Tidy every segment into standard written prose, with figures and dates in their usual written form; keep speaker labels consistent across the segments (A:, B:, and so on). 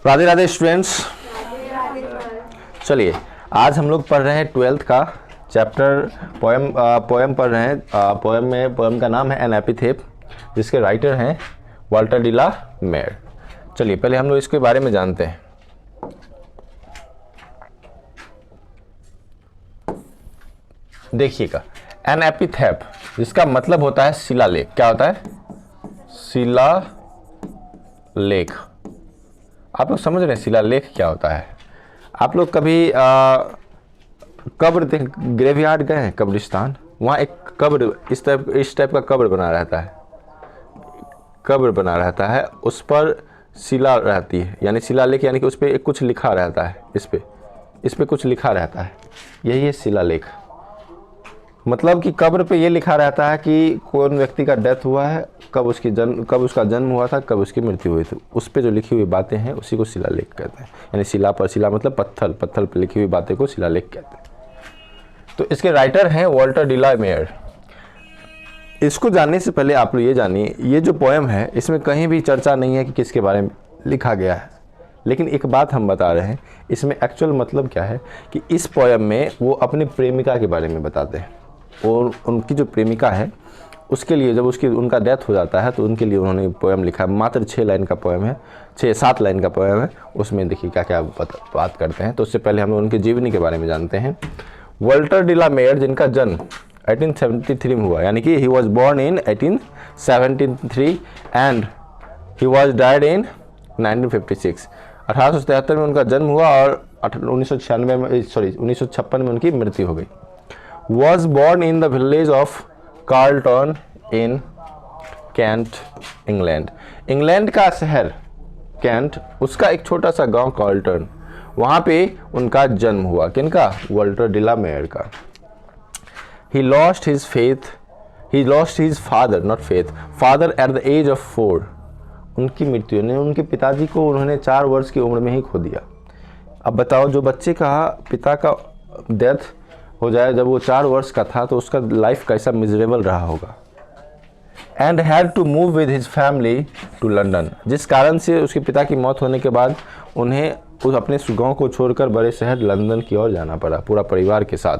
A: Radhe Radhe students. चलिए आज हम लोग पढ़ रहे हैं 12th का चैप्टर पोएम पढ़ रहे हैं। पोएम का नाम है एन एपिथेप, जिसके राइटर हैं वाल्टर डी ला मेयर। चलिए पहले हम लोग इसके बारे में जानते हैं। देखिएगा, एन एपिथेप जिसका मतलब होता है शिलालेख। क्या होता है? शिलालेख। आप लोग समझ रहे हैं शिलालेख क्या होता है? आप लोग कभी कब्र ग्रेवयार्ड गए हैं? कब्रिस्तान, वहाँ एक कब्र इस टाइप का कब्र बना रहता है। कब्र बना रहता है, उस पर शिला रहती है, यानी शिलालेख, यानी कि उस पर कुछ लिखा रहता है। इस पे कुछ लिखा रहता है, यही है शिलालेख। मतलब कि कब्र पे ये लिखा रहता है कि कौन व्यक्ति का डेथ हुआ है, कब उसका जन्म हुआ था, कब उसकी मृत्यु हुई थी। उस पे जो लिखी हुई बातें हैं उसी को शिलालेख कहते हैं। यानी शिला मतलब पत्थर पे लिखी हुई बातें को शिलालेख कहते हैं। तो इसके राइटर हैं वाल्टर डी ला मेयर। इसको जानने से पहले आप लोग ये जानिए, ये जो पोएम है इसमें कहीं भी चर्चा नहीं है कि किसके बारे में लिखा गया है। लेकिन एक बात हम बता रहे हैं, इसमें एक्चुअल मतलब क्या है कि इस पोएम में वो अपनी प्रेमिका के बारे में बताते हैं। और उनकी जो प्रेमिका है उसके लिए जब उनका डेथ हो जाता है तो उनके लिए उन्होंने पोएम लिखा। मात्र 6 लाइन का पोएम है, 6-7 लाइन का पोएम है। उसमें देखिए क्या क्या बात करते हैं। तो उससे पहले हम लोग उनकी जीवनी के बारे में जानते हैं। वाल्टर डी ला मेयर, जिनका जन्म 1873 में हुआ, यानी कि he was born in 1873 and he was died in 1956। 1873 में उनका जन्म हुआ और 1956 में उनकी मृत्यु हो गई। Was born in the village of Carlton in Kent, England. England का शहर कैंट, उसका एक छोटा सा गांव कार्लटन, वहाँ पे उनका जन्म हुआ। किनका? वाल्टर डी ला मेयर का। He lost his father, not faith, father at the age of 4. उनकी मृत्यु ने उनके पिताजी को उन्होंने 4 वर्ष की उम्र में ही खो दिया। अब बताओ, जो बच्चे का पिता का डेथ हो जाए जब वो 4 वर्ष का था तो उसका लाइफ कैसा मिजरेबल रहा होगा। And had to move with his family to London, जिस कारण से उसके पिता की मौत होने के बाद उन्हें अपने गांव को छोड़कर बड़े शहर लंदन की ओर जाना पड़ा, पूरा परिवार के साथ।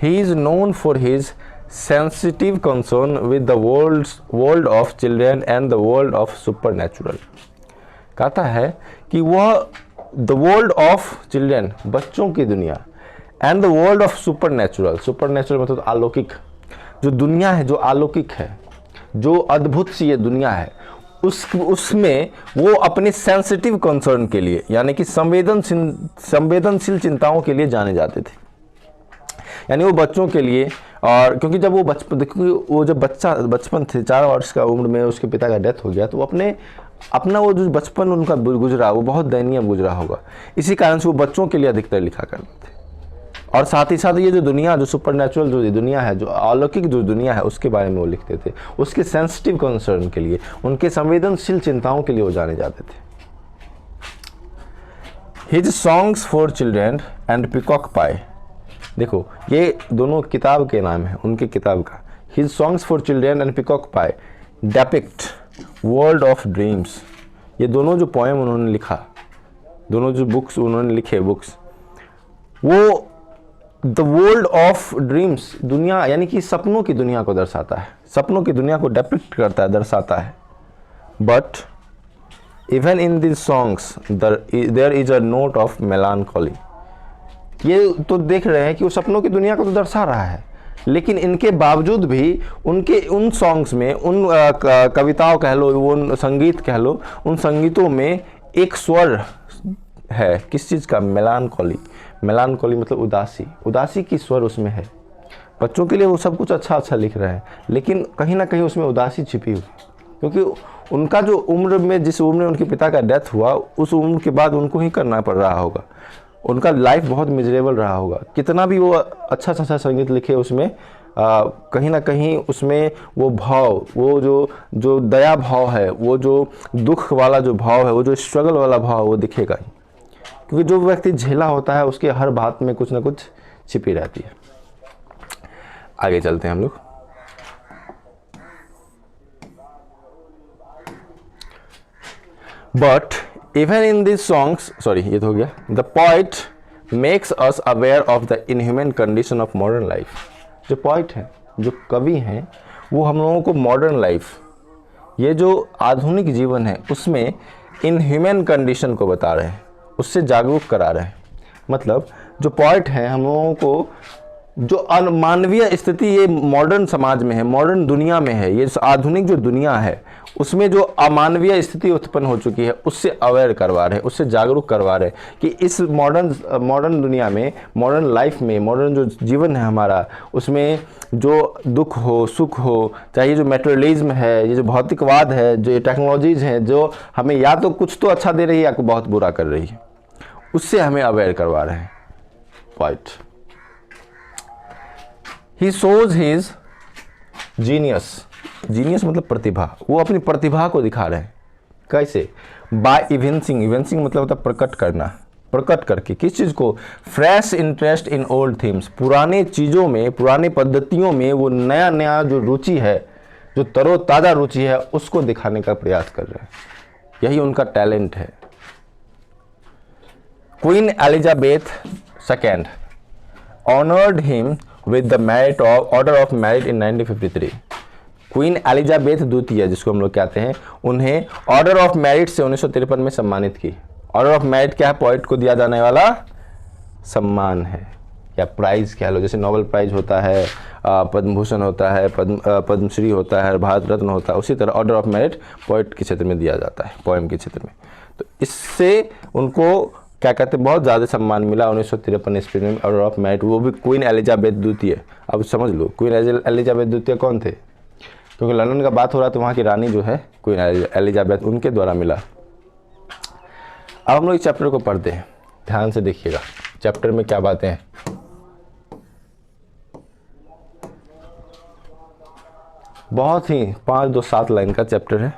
A: He is known for his sensitive concern with the world of children and the world of super natural. कहता है कि वह द वर्ल्ड ऑफ चिल्ड्रेन, बच्चों की दुनिया, and the world of super natural मतलब अलौकिक, जो दुनिया है, जो अलौकिक है, जो अद्भुत सी ये दुनिया है, उसमें वो अपने सेंसिटिव कंसर्न के लिए, यानी कि संवेदनशील चिंताओं के लिए जाने जाते थे। यानी वो बच्चों के लिए, और क्योंकि जब वो जब बचपन थे, 4 वर्ष का उम्र में उसके पिता का डेथ हो गया, तो अपना वो जो बचपन उनका गुजरा वो बहुत दयनीय गुजरा होगा। इसी कारण से वो बच्चों के लिए अधिकतर लिखा करते थे। और साथ ही साथ ये जो दुनिया, जो सुपर नेचुरल जो दुनिया है, जो अलौकिक जो दुनिया है, उसके बारे में वो लिखते थे। उसके सेंसिटिव कंसर्न के लिए, उनके संवेदनशील चिंताओं के लिए वो जाने जाते थे। His songs for children and peacock pie, देखो ये दोनों किताब के नाम है उनके किताब का। His songs for children and peacock pi depict world of dreams. ये दोनों जो पोएम उन्होंने लिखा, दोनों जो बुक्स उन्होंने लिखे, बुक्स, वो द वर्ल्ड ऑफ ड्रीम्स, दुनिया यानी कि सपनों की दुनिया को दर्शाता है, सपनों की दुनिया को डिपिक्ट करता है, दर्शाता है। But even in this songs there is a note of melancholy. ये तो देख रहे हैं कि वो सपनों की दुनिया को तो दर्शा रहा है, लेकिन इनके बावजूद भी उनके उन सॉन्ग्स में, उन कविताओं कह लो, उन संगीत कह लो, उन संगीतों में एक स्वर है। किस चीज़ का? मेलानकॉली मतलब उदासी की स्वर उसमें है। बच्चों के लिए वो सब कुछ अच्छा लिख रहे हैं, लेकिन कहीं ना कहीं उसमें उदासी छिपी हुई, क्योंकि उनका जो उम्र में, जिस उम्र में उनके पिता का डेथ हुआ, उस उम्र के बाद उनको ही करना पड़ रहा होगा। उनका लाइफ बहुत मिजरेबल रहा होगा। कितना भी वो अच्छा संगीत लिखे, उसमें कहीं ना कहीं उसमें वो भाव, वो जो दया भाव है, वो जो दुख वाला जो भाव है, वो जो स्ट्रगल वाला भाव, वो दिखेगा ही। क्योंकि जो व्यक्ति झेला होता है उसके हर बात में कुछ ना कुछ छिपी रहती है। आगे चलते हैं हम लोग। But even in this songs, sorry ये तो हो गया, the poet makes us aware of the inhuman condition of modern life. जो पॉइट हैं, जो कवि हैं, वो हम लोगों को मॉडर्न लाइफ, ये जो आधुनिक जीवन है उसमें इनह्यूमन कंडीशन को बता रहे हैं, उससे जागरूक करा रहे हैं। मतलब जो पॉइट हैं हम लोगों को जो अमानवीय स्थिति ये मॉडर्न समाज में है, मॉडर्न दुनिया में है, ये आधुनिक जो दुनिया है उसमें जो अमानवीय स्थिति उत्पन्न हो चुकी है उससे अवेयर करवा रहे हैं, उससे जागरूक करवा रहे हैं कि इस मॉडर्न दुनिया में, मॉडर्न लाइफ में, मॉडर्न जो जीवन है हमारा, उसमें जो दुख हो, सुख हो, चाहे ये जो मेटेरियलिज्म है, ये जो भौतिकवाद है, जो ये टेक्नोलॉजीज़ हैं जो हमें या तो कुछ तो अच्छा दे रही है या को बहुत बुरा कर रही है, उससे हमें अवेयर करवा रहे हैं poet. He shows his genius, genius मतलब प्रतिभा, वो अपनी प्रतिभा को दिखा रहे हैं। कैसे? बाय इवेंसिंग, इवेंसिंग मतलब होता है प्रकट करना, प्रकट करके किस चीज़ को? Fresh interest in old themes, पुराने चीज़ों में, पुराने पद्धतियों में वो नया नया जो रुचि है, जो तरोताज़ा रुचि है, उसको दिखाने का प्रयास कर रहे हैं। यही उनका टैलेंट है। Queen Elizabeth second honoured him with the merit of order of merit in 1953। Queen Elizabeth द्वितीय जिसको हम लोग कहते हैं, उन्हें ऑर्डर ऑफ मेरिट से 1953 में सम्मानित की। ऑर्डर ऑफ मेरिट क्या है? पॉइट को दिया जाने वाला सम्मान है या प्राइज कह लो। जैसे नोबेल प्राइज होता है, पद्म भूषण होता है, पद्मश्री होता है, भारत रत्न होता है, उसी तरह ऑर्डर ऑफ मेरिट पॉइट के क्षेत्र में दिया जाता है, पोएम के क्षेत्र में। तो इससे उनको क्या कहते हैं, बहुत ज़्यादा सम्मान मिला 1953 ईस्वी में, ऑर्डर ऑफ मेरिट, वो भी क्वीन एलिजाबेथ द्वितीय। अब समझ लो क्वीन एलिजाबेथ द्वितीय कौन थे, क्योंकि लंदन का बात हो रहा है तो वहाँ की रानी जो है क्वीन एलिजाबेथ, उनके द्वारा मिला। अब हम लोग इस चैप्टर को पढ़ते हैं, ध्यान से देखिएगा चैप्टर में क्या बातें हैं। बहुत ही 5-2-7 लाइन का चैप्टर है,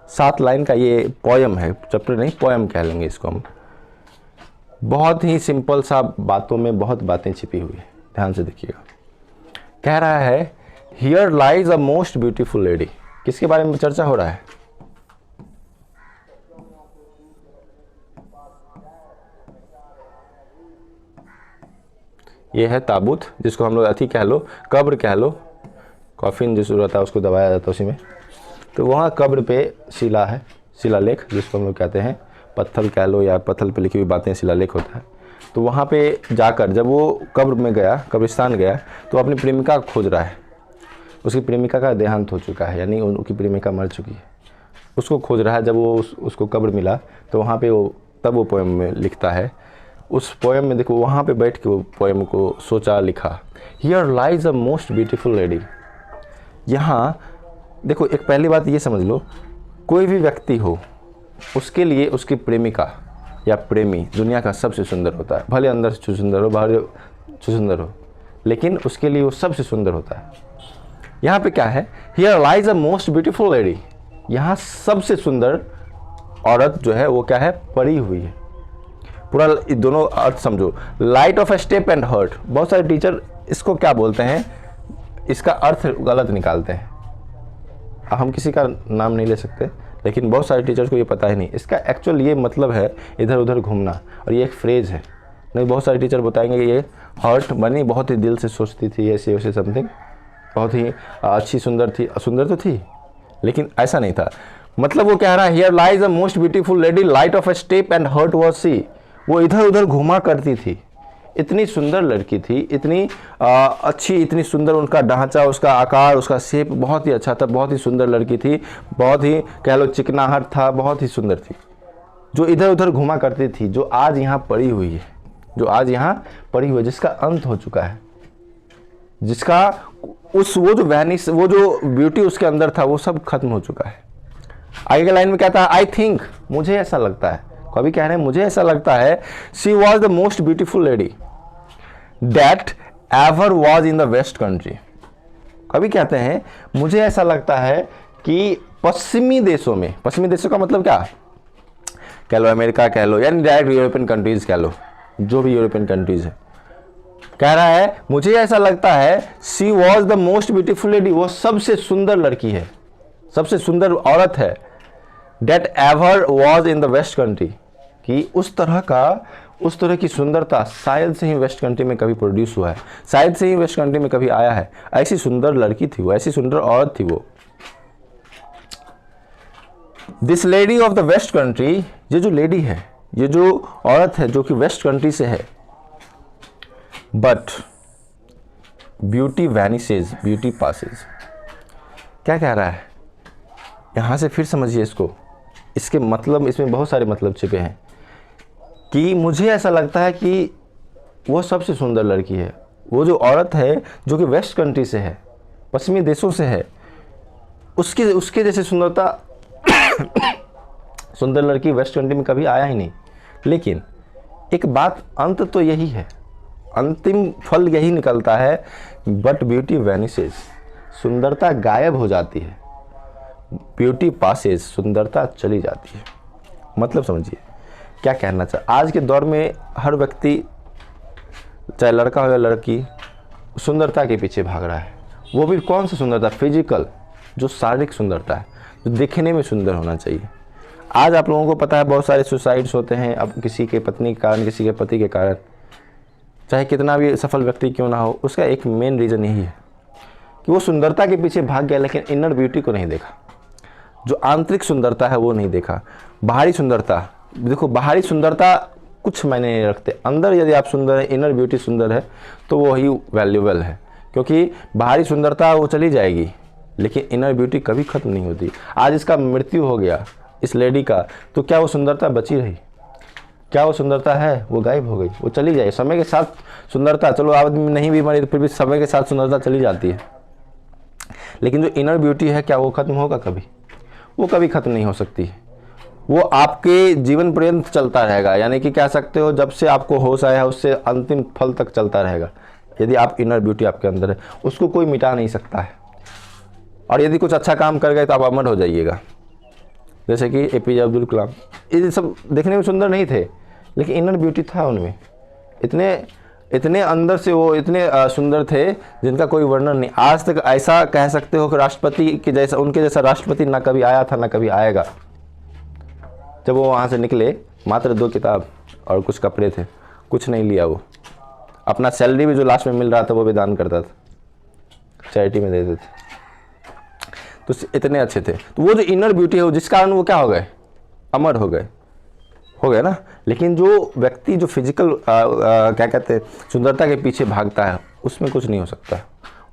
A: 7 लाइन का ये पोएम है, चैप्टर नहीं पोएम कह लेंगे इसको हम। बहुत ही सिंपल सा बातों में बहुत बातें छिपी हुई है, ध्यान से देखिएगा। कह रहा है here lies a most beautiful lady. किसके बारे में चर्चा हो रहा है? ये है ताबूत, जिसको हम लोग अथी कह लो, कब्र कह लो, कॉफिन जिसको रहता है उसको दबाया जाता है उसी में। तो वहाँ कब्र पे शिला है, शिलालेख जिसको हम लोग कहते हैं, पत्थर कह लो या पत्थर पे लिखी हुई बातें शिलालेख होता है। तो वहाँ पे जाकर जब वो कब्र में गया, कब्रिस्तान गया, तो अपनी प्रेमिका को खोज रहा है। उसकी प्रेमिका का देहांत हो चुका है, यानी उनकी प्रेमिका मर चुकी है, उसको खोज रहा है। जब वो उसको कब्र मिला तो वहाँ पे वो तब वो पोएम में लिखता है। उस पोएम में देखो, वहाँ पे बैठ के वो पोएम को सोचा, लिखा। Here lies a most beautiful lady. यहाँ देखो, एक पहली बात ये समझ लो, कोई भी व्यक्ति हो उसके लिए उसकी प्रेमिका या प्रेमी दुनिया का सबसे सुंदर होता है। भले अंदर से सुंदर हो, बाहर से सुंदर हो, लेकिन उसके लिए वो सबसे सुंदर होता है। यहाँ पे क्या है? Here lies a most beautiful lady. यहाँ सबसे सुंदर औरत जो है वो क्या है? पड़ी हुई है। पूरा दोनों अर्थ समझो, light of a step and heart. बहुत सारे टीचर इसको क्या बोलते हैं, इसका अर्थ गलत निकालते हैं। हम किसी का नाम नहीं ले सकते, लेकिन बहुत सारे टीचर्स को ये पता ही नहीं। इसका एक्चुअल ये मतलब है इधर उधर घूमना, और ये एक फ्रेज है। नहीं, बहुत सारे टीचर बताएंगे कि ये हर्ट बनी बहुत ही दिल से सोचती थी, ऐसे वैसे समथिंग, बहुत ही अच्छी सुंदर थी। सुंदर तो थी, लेकिन ऐसा नहीं था। मतलब वो कह रहा है here lies a most beautiful lady, light of a step and heart was she. वो इधर उधर घूमा करती थी, इतनी सुंदर लड़की थी, इतनी अच्छी, इतनी सुंदर उनका ढांचा, उसका आकार, उसका शेप बहुत ही अच्छा था, बहुत ही सुंदर लड़की थी, बहुत ही कह लो चिकनाहट था, बहुत ही सुंदर थी, जो इधर उधर घूमा करती थी, जो आज यहाँ पड़ी हुई है, जो आज यहाँ पड़ी हुई है, जिसका अंत हो चुका है, जिसका वो जो वैनिश, वो जो ब्यूटी उसके अंदर था, वो सब खत्म हो चुका है। आगे के लाइन में कहता है आई थिंक, मुझे ऐसा लगता है, कभी कह रहे हैं मुझे ऐसा लगता है, she was the most beautiful lady that ever was in the west country. कभी कहते हैं मुझे ऐसा लगता है कि पश्चिमी देशों में, पश्चिमी देशों का मतलब क्या कह लो, अमेरिका कह लो, यानी डायरेक्ट यूरोपियन कंट्रीज कह लो, जो भी यूरोपियन कंट्रीज है, कह रहा है मुझे ऐसा लगता है she was the most beautiful lady, वो सबसे सुंदर लड़की है, सबसे सुंदर औरत है, that ever was in the west country, कि उस तरह की सुंदरता शायद से ही वेस्ट कंट्री में कभी प्रोड्यूस हुआ है, शायद से ही वेस्ट कंट्री में कभी आया है। ऐसी सुंदर लड़की थी वो, ऐसी सुंदर औरत थी वो। This lady of the west country, ये जो लेडी है, ये जो औरत है जो कि वेस्ट कंट्री से है, बट ब्यूटी वैनिसेज ब्यूटी पासेज। क्या कह रहा है यहाँ से, फिर समझिए इसको, इसके मतलब, इसमें बहुत सारे मतलब छिपे हैं। कि मुझे ऐसा लगता है कि वो सबसे सुंदर लड़की है, वो जो औरत है जो कि वेस्ट कंट्री से है, पश्चिमी देशों से है, उसके जैसे सुंदर लड़की वेस्ट कंट्री में कभी आया ही नहीं। लेकिन एक बात, अंत तो यही है, अंतिम फल यही निकलता है, बट ब्यूटी वैनिसेज, सुंदरता गायब हो जाती है, ब्यूटी पासेज, सुंदरता चली जाती है। मतलब समझिए क्या कहना चाह, आज के दौर में हर व्यक्ति, चाहे लड़का हो या लड़की, सुंदरता के पीछे भाग रहा है। वो भी कौन सी सुंदरता, फिजिकल, जो शारीरिक सुंदरता है, जो दिखने में सुंदर होना चाहिए। आज आप लोगों को पता है बहुत सारे सुसाइड्स होते हैं, अब किसी के पत्नी के कारण, किसी के पति के कारण, चाहे कितना भी सफल व्यक्ति क्यों ना हो, उसका एक मेन रीज़न यही है कि वो सुंदरता के पीछे भाग गया, लेकिन इनर ब्यूटी को नहीं देखा, जो आंतरिक सुंदरता है वो नहीं देखा। बाहरी सुंदरता, देखो बाहरी सुंदरता कुछ मायने नहीं रखते, अंदर यदि आप सुंदर है, इनर ब्यूटी सुंदर है, तो वो ही वैल्यूएबल है। क्योंकि बाहरी सुंदरता वो चली जाएगी, लेकिन इनर ब्यूटी कभी खत्म नहीं होती। आज इसका मृत्यु हो गया इस लेडी का, तो क्या वो सुंदरता बची रही? क्या वो सुंदरता है? वो गायब हो गई, वो चली जाए। समय के साथ सुंदरता, चलो आदमी नहीं भी मरी तो फिर भी समय के साथ सुंदरता चली जाती है, लेकिन जो इनर ब्यूटी है, क्या वो खत्म होगा कभी? वो कभी खत्म नहीं हो सकती। वो आपके जीवन पर्यंत चलता रहेगा, यानी कि कह सकते हो जब से आपको होश आया है उससे अंतिम फल तक चलता रहेगा। यदि आप इनर ब्यूटी आपके अंदर है, उसको कोई मिटा नहीं सकता है। और यदि कुछ अच्छा काम कर गए तो आप अमर हो जाइएगा। जैसे कि APJ अब्दुल कलाम, ये सब देखने में सुंदर नहीं थे, लेकिन इनर ब्यूटी था उनमें, इतने अंदर से वो इतने सुंदर थे जिनका कोई वर्णन नहीं। आज तक ऐसा कह सकते हो कि राष्ट्रपति के जैसा, उनके जैसा राष्ट्रपति ना कभी आया था ना कभी आएगा। जब वो वहाँ से निकले, मात्र 2 किताब और कुछ कपड़े थे, कुछ नहीं लिया। वो अपना सैलरी भी जो लास्ट में मिल रहा था वो भी दान करता था, चैरिटी में देते थे। तो इतने अच्छे थे। तो वो जो इनर ब्यूटी है, वो जिस कारण वो क्या हो गए, अमर हो गए ना। लेकिन जो व्यक्ति जो फिजिकल क्या कहते हैं, सुंदरता के पीछे भागता है, उसमें कुछ नहीं हो सकता।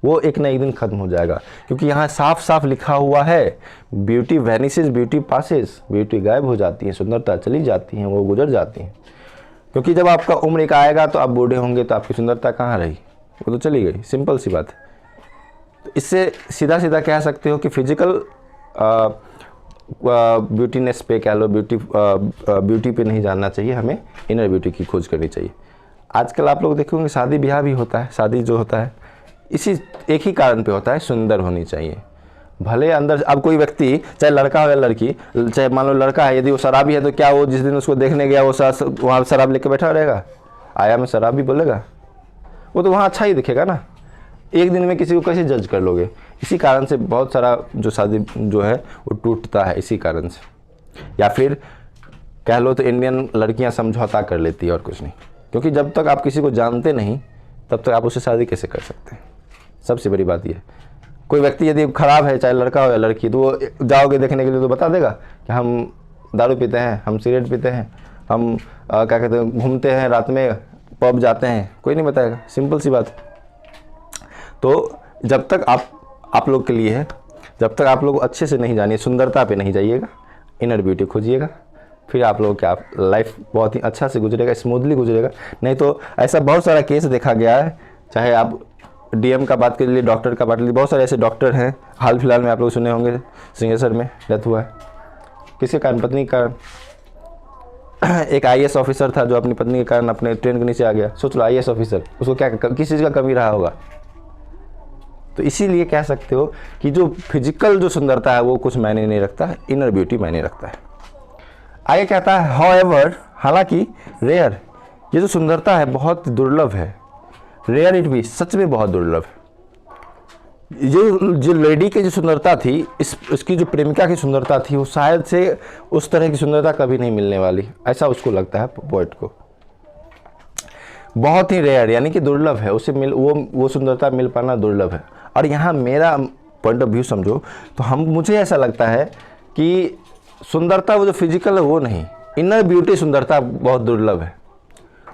A: वो एक ना एक दिन खत्म हो जाएगा, क्योंकि यहाँ साफ साफ लिखा हुआ है, ब्यूटी वैनिसेस ब्यूटी पासेस, ब्यूटी गायब हो जाती है, सुंदरता चली जाती है, वो गुजर जाती है। क्योंकि जब आपका उम्र एक आएगा तो आप बूढ़े होंगे, तो आपकी सुंदरता कहाँ रही? वो तो चली गई। सिंपल सी बात है। तो इससे सीधा सीधा कह सकते हो कि फिजिकल ब्यूटीनेस पे कह लो, ब्यूटी पे नहीं जानना चाहिए, हमें इनर ब्यूटी की खोज करनी चाहिए। आजकल आप लोग देखोगे शादी ब्याह भी होता है, शादी जो होता है इसी एक ही कारण पे होता है, सुंदर होनी चाहिए। भले अंदर, अब कोई व्यक्ति चाहे लड़का हो या लड़की, चाहे मान लो लड़का है, यदि वो शराबी है तो क्या वो जिस दिन उसको देखने गया वो वहाँ शराब लेके बैठा रहेगा? आया मैं शराबी बोलेगा? वो तो वहाँ अच्छा ही दिखेगा ना। एक दिन में किसी को कैसे जज कर लोगे? इसी कारण से बहुत सारा जो शादी जो है वो टूटता है, इसी कारण से। या फिर कह लो तो इंडियन लड़कियां समझौता कर लेती है और कुछ नहीं, क्योंकि जब तक आप किसी को जानते नहीं तब तक आप उससे शादी कैसे कर सकते हैं? सबसे बड़ी बात यह है। कोई व्यक्ति यदि खराब है, चाहे लड़का हो या लड़की, तो वो जाओगे देखने के लिए तो बता देगा कि हम दारू पीते हैं, हम सिगरेट पीते हैं, हम क्या कहते हैं घूमते हैं, रात में पब जाते हैं, कोई नहीं बताएगा। सिंपल सी बात। तो जब तक आप लोग के लिए है, जब तक आप लोग अच्छे से नहीं जानिए, सुंदरता पे नहीं जाइएगा, इनर ब्यूटी खोजिएगा, फिर आप लोगों का लाइफ बहुत ही अच्छा से गुजरेगा, स्मूथली गुजरेगा। नहीं तो ऐसा बहुत सारा केस देखा गया है, चाहे आप DM का बात कर लीजिए, डॉक्टर का बात कर लीजिए, बहुत सारे ऐसे डॉक्टर हैं, हाल फिलहाल में आप लोग सुने होंगे सिंहेश्वर में डेथ हुआ है। किसके कारण? पत्नी के कारण। एक IAS ऑफिसर था जो अपनी पत्नी के कारण अपने ट्रेन के नीचे आ गया। सोच लो, IAS ऑफिसर, उसको क्या किस चीज़ का कमी रहा होगा? तो इसीलिए कह सकते हो कि जो फिजिकल जो सुंदरता है वो कुछ मायने नहीं रखता है, इनर ब्यूटी मायने रखता है। आगे कहता है हाउएवर, हालांकि रेयर, ये जो सुंदरता है बहुत दुर्लभ है। रेयर इट भी, सच में बहुत दुर्लभ है। जो लेडी की जो सुंदरता थी, इसकी जो प्रेमिका की सुंदरता थी, वो शायद से उस तरह की सुंदरता कभी नहीं मिलने वाली, ऐसा उसको लगता है पोएट को। बहुत ही रेयर यानी कि दुर्लभ है, उसे वो सुंदरता मिल पाना दुर्लभ है। और यहाँ मेरा पॉइंट ऑफ व्यू समझो तो मुझे ऐसा लगता है कि सुंदरता वो जो फिजिकल है वो नहीं, इनर ब्यूटी सुंदरता बहुत दुर्लभ है,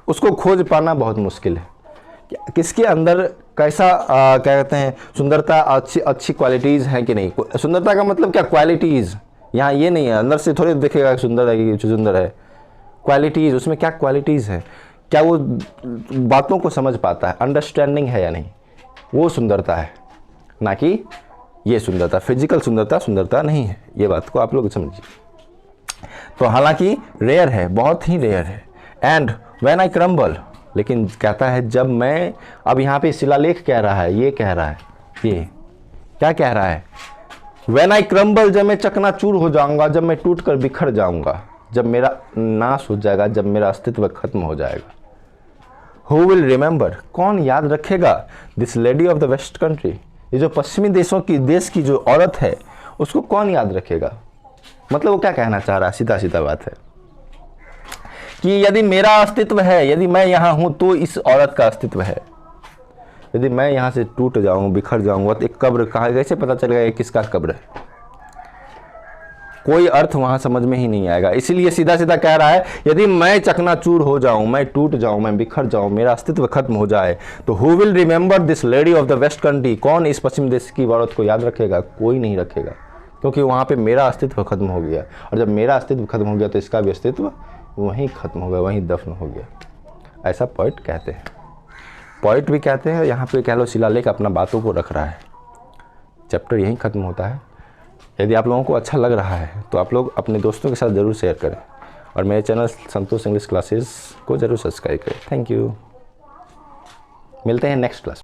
A: उसको खोज पाना बहुत मुश्किल है। किसके अंदर कैसा क्या कहते हैं सुंदरता, अच्छी क्वालिटीज़ हैं कि नहीं। सुंदरता का मतलब क्या, क्वालिटीज़। यहाँ ये नहीं है अंदर से थोड़ी देखेगा सुंदर है कि सुंदर है, क्वालिटीज़, उसमें क्या क्वालिटीज़ है, क्या वो बातों को समझ पाता है, अंडरस्टैंडिंग है या नहीं, वो सुंदरता है, ना कि ये सुंदरता। फिजिकल सुंदरता नहीं है, ये बात को आप लोग समझिए। तो हालांकि रेयर है, बहुत ही रेयर है। एंड व्हेन आई क्रम्बल, लेकिन कहता है जब मैं, अब यहाँ पे शिलालेख कह रहा है, ये कह रहा है, ये क्या कह रहा है, व्हेन आई क्रम्बल, जब मैं चकनाचूर हो जाऊंगा, जब मैं टूट कर बिखर जाऊंगा, जब मेरा नाश हो जाएगा, जब मेरा अस्तित्व खत्म हो जाएगा। हु विल रिमेंबर, कौन याद रखेगा, this lady of the west country, ये जो पश्चिमी देश की जो औरत है, उसको कौन याद रखेगा। मतलब वो क्या कहना चाह रहा है, सीधा सीधा बात है कि यदि मेरा अस्तित्व है, यदि मैं यहाँ हूँ तो इस औरत का अस्तित्व है। यदि मैं यहाँ से टूट जाऊँ, बिखर जाऊँगा, तो एक कब्र कहाँ, कैसे पता चलेगा ये किसका कब्र है, कोई अर्थ वहाँ समझ में ही नहीं आएगा। इसीलिए सीधा सीधा कह रहा है यदि मैं चकनाचूर हो जाऊँ, मैं टूट जाऊँ, मैं बिखर जाऊँ, मेरा अस्तित्व खत्म हो जाए, तो who will remember this lady of the west country, कौन इस पश्चिम देश की औरत को याद रखेगा, कोई नहीं रखेगा, क्योंकि वहाँ पे मेरा अस्तित्व खत्म हो गया। और जब मेरा अस्तित्व खत्म हो गया तो इसका भी अस्तित्व वहीं खत्म हो गया, वहीं दफन हो गया। ऐसा पोएट कहते हैं, पोएट भी कहते हैं। यहाँ पे कह लो शिलालेख अपना बातों को रख रहा है। चैप्टर यहीं ख़त्म होता है। यदि आप लोगों को अच्छा लग रहा है तो आप लोग अपने दोस्तों के साथ ज़रूर शेयर करें और मेरे चैनल संतोष इंग्लिश क्लासेस को ज़रूर सब्सक्राइब करें। Thank you. मिलते हैं नेक्स्ट क्लास।